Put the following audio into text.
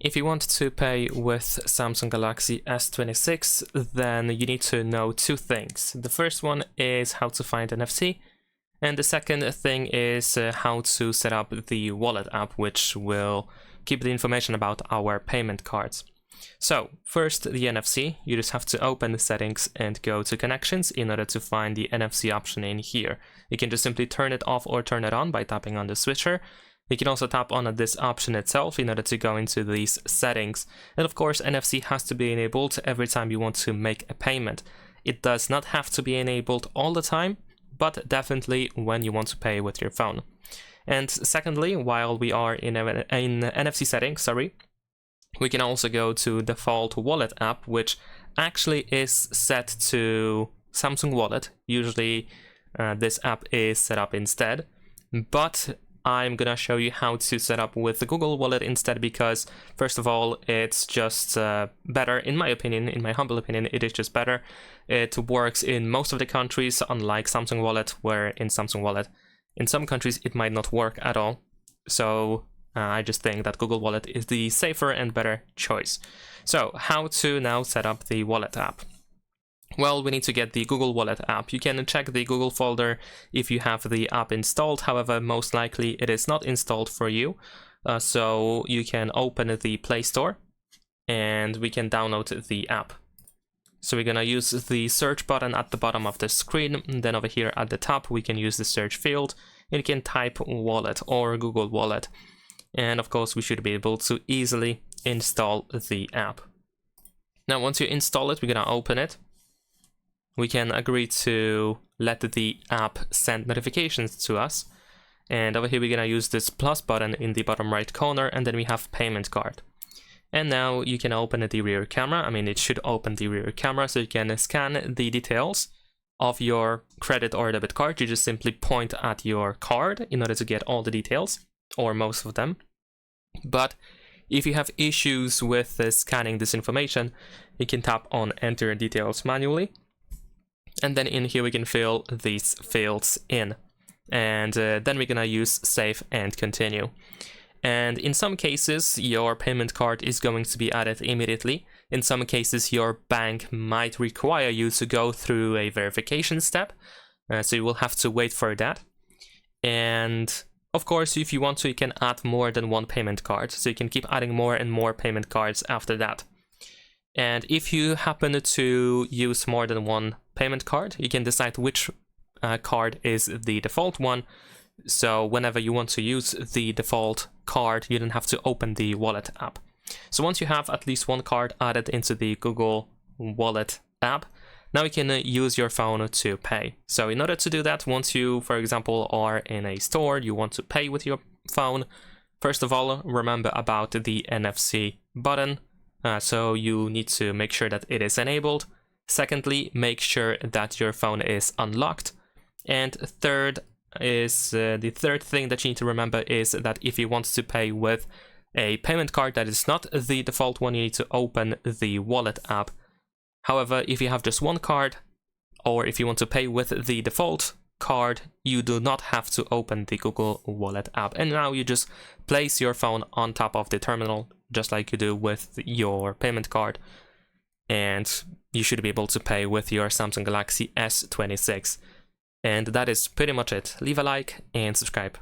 If you want to pay with Samsung Galaxy S26, then you need to know two things. The first one is how to find NFC, and the second thing is how to set up the wallet app, which will keep the information about our payment cards. So, first the NFC, you just have to open the settings and go to connections in order to find the NFC option in here. You can just simply turn it off or turn it on by tapping on the switcher. You can also tap on this option itself in order to go into these settings. And of course, NFC has to be enabled every time you want to make a payment. It does not have to be enabled all the time, but definitely when you want to pay with your phone. And secondly, while we are in NFC settings, we can also go to default wallet app, which actually is set to Samsung Wallet. Usually this app is set up instead, but I'm gonna show you how to set up with the Google Wallet instead, because first of all, it's just better, in my opinion, in my humble opinion, it is just better. It works in most of the countries, unlike Samsung Wallet, where in Samsung Wallet, in some countries it might not work at all. So I just think that Google Wallet is the safer and better choice. So how to now set up the wallet app? Well, we need to get the Google Wallet app. You can check the Google folder if you have the app installed. However, most likely it is not installed for you. So you can open the Play Store and we can download the app. So we're gonna use the search button at the bottom of the screen. And then over here at the top, we can use the search field and you can type wallet or Google Wallet. And of course, we should be able to easily install the app. Now, once you install it, we're gonna open it. We can agree to let the app send notifications to us. And over here, we're gonna use this plus button in the bottom right corner, and then we have payment card. And now you can open the rear camera. I mean, it should open the rear camera, so you can scan the details of your credit or debit card. You just simply point at your card in order to get all the details, or most of them. But if you have issues with scanning this information, you can tap on enter details manually. And then in here we can fill these fields in. And then we're gonna use save and continue. And in some cases, your payment card is going to be added immediately. In some cases, your bank might require you to go through a verification step. So you will have to wait for that. And of course, if you want to, you can add more than one payment card. So you can keep adding more and more payment cards after that. And if you happen to use more than one payment card, you can decide which card is the default one. So whenever you want to use the default card, you don't have to open the wallet app. So once you have at least one card added into the Google Wallet app, now you can use your phone to pay. So in order to do that, once you, for example, are in a store, you want to pay with your phone, first of all, remember about the NFC button. So you need to make sure that it is enabled. Secondly, make sure that your phone is unlocked. And third is the third thing that you need to remember is that if you want to pay with a payment card that is not the default one, you need to open the wallet app. However, if you have just one card, or if you want to pay with the default card, you do not have to open the Google Wallet app. And now you just place your phone on top of the terminal, just like you do with your payment card. And you should be able to pay with your Samsung Galaxy S26. And that is pretty much it. Leave a like and subscribe.